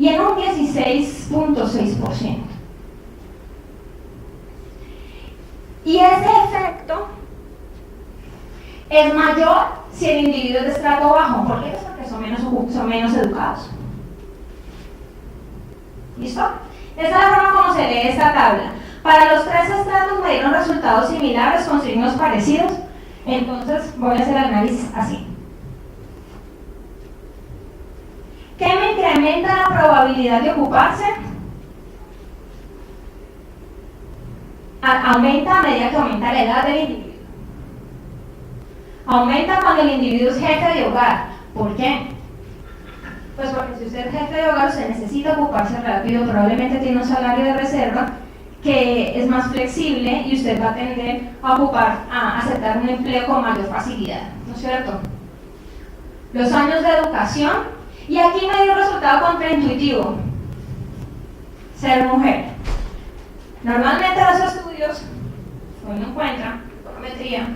y en un 16.6%. Y ese efecto es mayor si el individuo es de estrato bajo. ¿Por qué? Porque son menos educados. ¿Listo? Esa es la forma como se lee esta tabla. Para los tres estratos me dieron resultados similares con signos parecidos. Entonces voy a hacer el análisis así. ¿Qué me incrementa la probabilidad de ocuparse? Aumenta a medida que aumenta la edad del individuo. Aumenta cuando el individuo es jefe de hogar. ¿Por qué? Pues porque si usted es jefe de hogar, usted necesita ocuparse rápido, probablemente tiene un salario de reserva que es más flexible y usted va a tender a aceptar un empleo con mayor facilidad, ¿no es cierto? Los años de educación, y aquí me dio un resultado contraintuitivo: ser mujer. Normalmente los estudios, hoy no encuentran, econometría,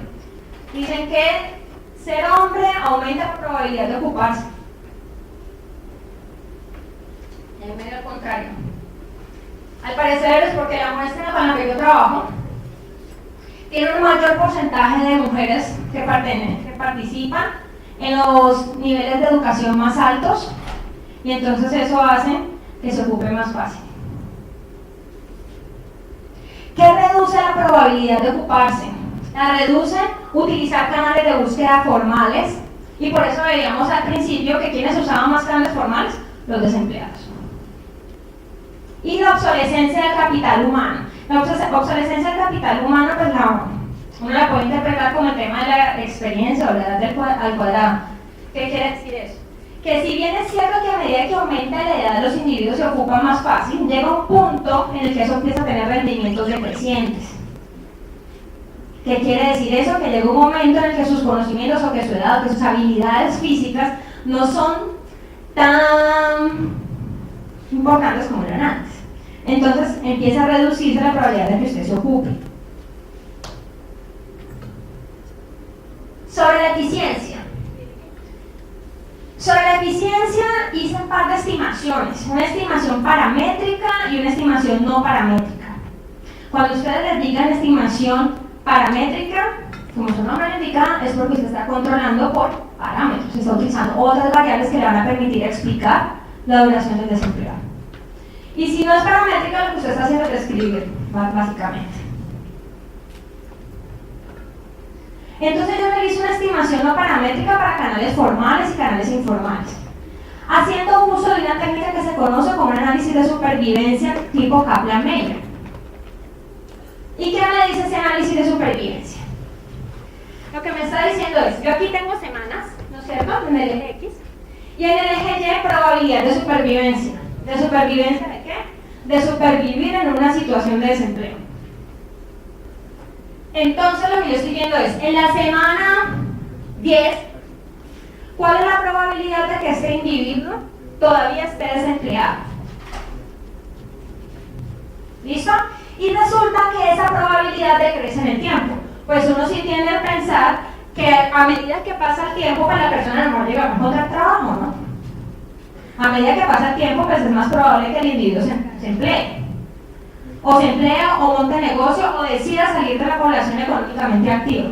dicen que ser hombre aumenta la probabilidad de ocuparse. Y me dio al contrario. Al parecer es porque la muestra con la que yo trabajo tiene un mayor porcentaje de mujeres que participan en los niveles de educación más altos, y entonces eso hace que se ocupe más fácil. ¿Qué reduce la probabilidad de ocuparse? La reduce utilizar canales de búsqueda formales, y por eso veíamos al principio que quienes usaban más canales formales, los desempleados. Y la obsolescencia del capital humano. La obsolescencia del capital humano, pues uno la puede interpretar como el tema de la experiencia o la edad al cuadrado. ¿Qué quiere decir eso? Que si bien es cierto que a medida que aumenta la edad los individuos se ocupan más fácil, llega un punto en el que eso empieza a tener rendimientos decrecientes. ¿Qué quiere decir eso? Que llega un momento en el que sus conocimientos o que su edad o que sus habilidades físicas no son tan importantes como eran antes. Entonces empieza a reducirse la probabilidad de que usted se ocupe. Sobre la eficiencia. Sobre la eficiencia hice un par de estimaciones, una estimación paramétrica y una estimación no paramétrica. Cuando ustedes les digan estimación paramétrica, como su nombre lo indica, es porque usted está controlando por parámetros, está utilizando otras variables que le van a permitir explicar la duración del desempleo. Y si no es paramétrica, lo que usted está haciendo es describir, básicamente. Entonces yo realizo una estimación no paramétrica para canales formales y canales informales, haciendo uso de una técnica que se conoce como un análisis de supervivencia tipo Kaplan-Meier. ¿Y qué me dice ese análisis de supervivencia? Lo que me está diciendo es, yo aquí tengo semanas, ¿no es cierto?, en el eje X, y en el eje Y probabilidad de supervivencia. ¿De supervivencia de qué? De supervivir en una situación de desempleo. Entonces lo que yo estoy viendo es, en la semana 10, ¿cuál es la probabilidad de que este individuo todavía esté desempleado? ¿Listo? Y resulta que esa probabilidad decrece en el tiempo. Pues uno sí tiende a pensar que a medida que pasa el tiempo, pues la persona no llega a encontrar trabajo, ¿no? A medida que pasa el tiempo, pues es más probable que el individuo se emplee. O se emplea, o monte negocio, o decida salir de la población económicamente activa.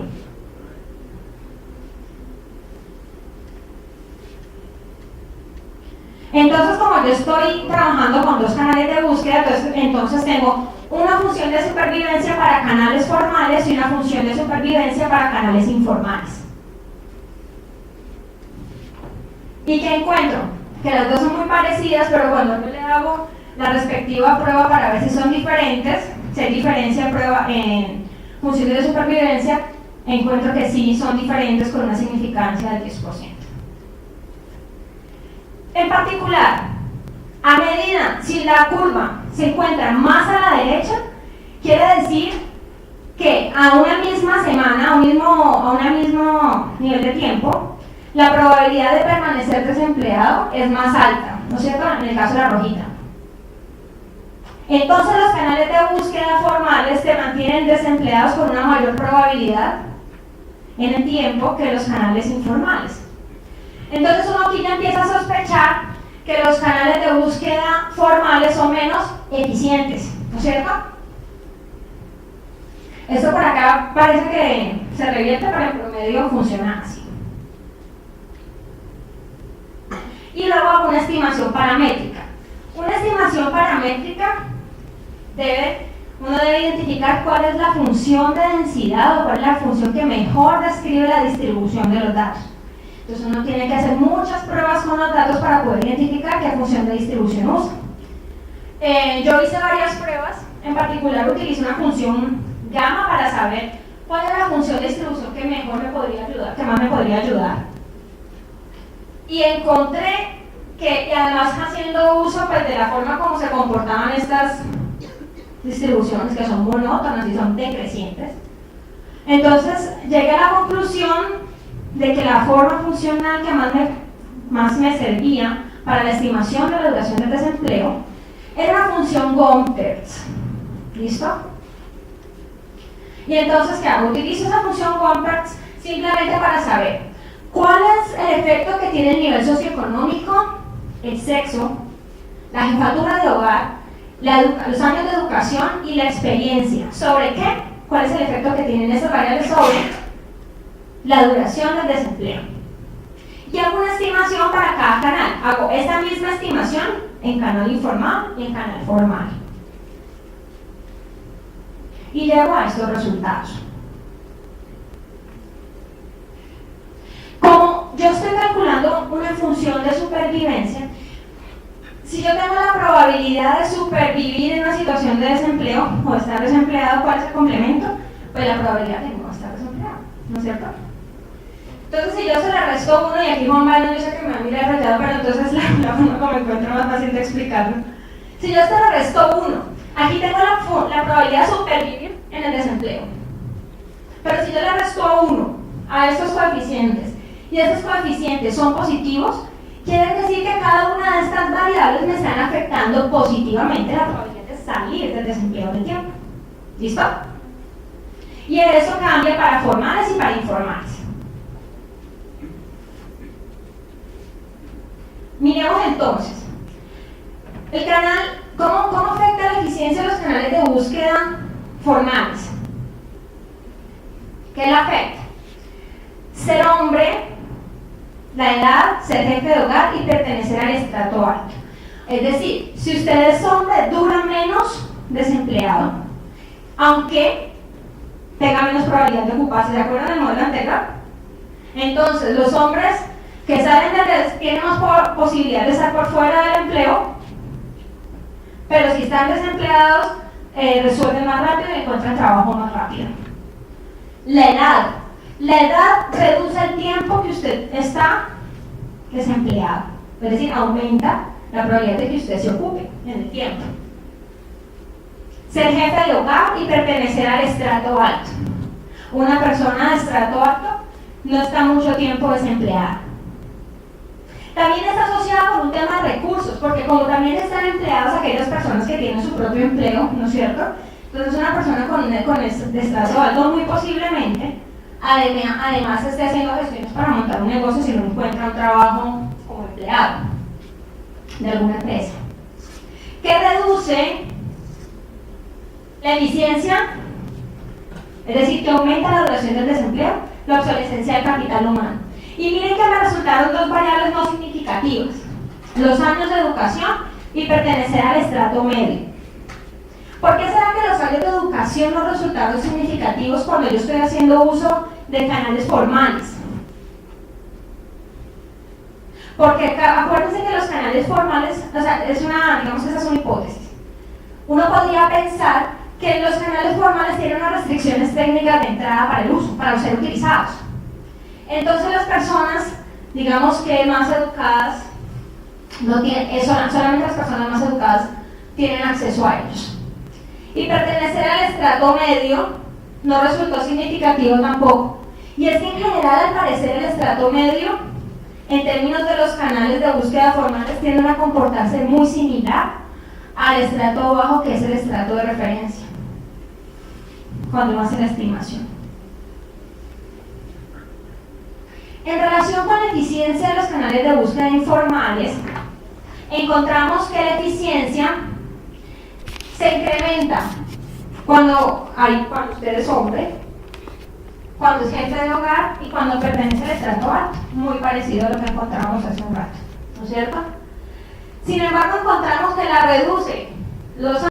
Entonces, como yo estoy trabajando con dos canales de búsqueda, entonces tengo una función de supervivencia para canales formales y una función de supervivencia para canales informales. ¿Y qué encuentro? Que las dos son muy parecidas, pero cuando yo le hago la respectiva prueba para ver si son diferentes, si hay diferencia en funciones de supervivencia, encuentro que sí son diferentes con una significancia del 10%. En particular, a medida, si la curva se encuentra más a la derecha, quiere decir que a una misma semana, a un mismo nivel de tiempo, la probabilidad de permanecer desempleado es más alta, ¿no es cierto?, en el caso de la rojita. Entonces los canales de búsqueda formales te mantienen desempleados con una mayor probabilidad en el tiempo que los canales informales. Entonces uno aquí ya empieza a sospechar que los canales de de búsqueda formales son menos eficientes, ¿no es cierto? Esto por acá parece que se revierte, pero en promedio funciona así. Y luego hago una estimación paramétrica. Una estimación paramétrica uno debe identificar cuál es la función de densidad o cuál es la función que mejor describe la distribución de los datos. Entonces uno tiene que hacer muchas pruebas con los datos para poder identificar qué función de distribución usa. Yo hice varias pruebas, en particular utilicé una función gamma para saber cuál es la función de distribución que mejor me podría ayudar, que más me podría ayudar. Y encontré que, y además haciendo uso pues, de la forma como se comportaban estas distribuciones, que son monótonas y son decrecientes, entonces llegué a la conclusión de que la forma funcional que más me servía para la estimación de la duración del desempleo era la función Gompertz. ¿Listo? Y entonces, ¿qué hago? Utilizo esa función Gompertz simplemente para saber cuál es el efecto que tiene el nivel socioeconómico, el sexo, la jefatura de hogar, los años de educación y la experiencia. ¿Sobre qué? ¿Cuál es el efecto que tienen esas variables sobre la duración del desempleo? Y hago una estimación para cada canal. Hago esta misma estimación en canal informal y en canal formal. Y llego a estos resultados. Como yo estoy calculando una función de supervivencia, si yo tengo la probabilidad de supervivir en una situación de desempleo o estar desempleado, ¿cuál es el complemento? Pues la probabilidad de no estar desempleado, ¿no es cierto? Entonces, si yo se le resto 1, y aquí Juan Manuel, yo sé que me va a mirar rayado, pero entonces la forma como encuentro más fácil de explicarlo. Si yo se le resto 1, aquí tengo la probabilidad de supervivir en el desempleo. Pero si yo le resto 1 a estos coeficientes, y estos coeficientes son positivos, quiere decir que cada una de estas variables me están afectando positivamente la probabilidad de salir del desempleo del tiempo. ¿Listo? Y eso cambia para formales y para informales. Miremos entonces, el canal, ¿cómo afecta la eficiencia de los canales de búsqueda formales? ¿Qué le afecta? Ser hombre, la edad, ser jefe de hogar y pertenecer al estrato alto. Es decir, si usted es hombre, dura menos desempleado, aunque tenga menos probabilidad de ocuparse. ¿Se acuerdan del modelo anterior? Entonces, los hombres que salen tienen más posibilidad de estar por fuera del empleo, pero si están desempleados, resuelven más rápido y encuentran trabajo más rápido. La edad reduce el tiempo que usted está desempleado, es decir, aumenta la probabilidad de que usted se ocupe en el tiempo. Ser jefe de hogar y pertenecer al estrato alto. Una persona de estrato alto no está mucho tiempo desempleada. También está asociada con un tema de recursos, porque como también están empleados aquellas personas que tienen su propio empleo, ¿no es cierto? Entonces una persona de estrato alto muy posiblemente, además esté haciendo gestiones para montar un negocio si no encuentra un trabajo como empleado de alguna empresa. ¿Qué reduce la eficiencia? Es decir, que aumenta la duración del desempleo, la obsolescencia del capital humano. Y miren que me resultaron dos variables no significativas: los años de educación y pertenecer al estrato medio. ¿Por qué será que los años de educación no resultaron significativos cuando yo estoy haciendo uso de canales formales? Porque acuérdense que los canales formales, o sea, digamos, esa es una hipótesis. Uno podría pensar que los canales formales tienen unas restricciones técnicas de entrada para el uso, para ser utilizados. Entonces las personas, digamos que más educadas, no tienen, solamente las personas más educadas tienen acceso a ellos. Y pertenecer al estrato medio no resultó significativo tampoco. Y es que en general, al parecer, el estrato medio, en términos de los canales de búsqueda formales, tienden a comportarse muy similar al estrato bajo, que es el estrato de referencia, cuando uno hace la estimación. En relación con la eficiencia de los canales de búsqueda informales, encontramos que la eficiencia se incrementa cuando usted es hombre, cuando es jefe de hogar y cuando pertenece al estrato alto, muy parecido a lo que encontramos hace un rato, ¿no es cierto? Sin embargo, encontramos que la reduce los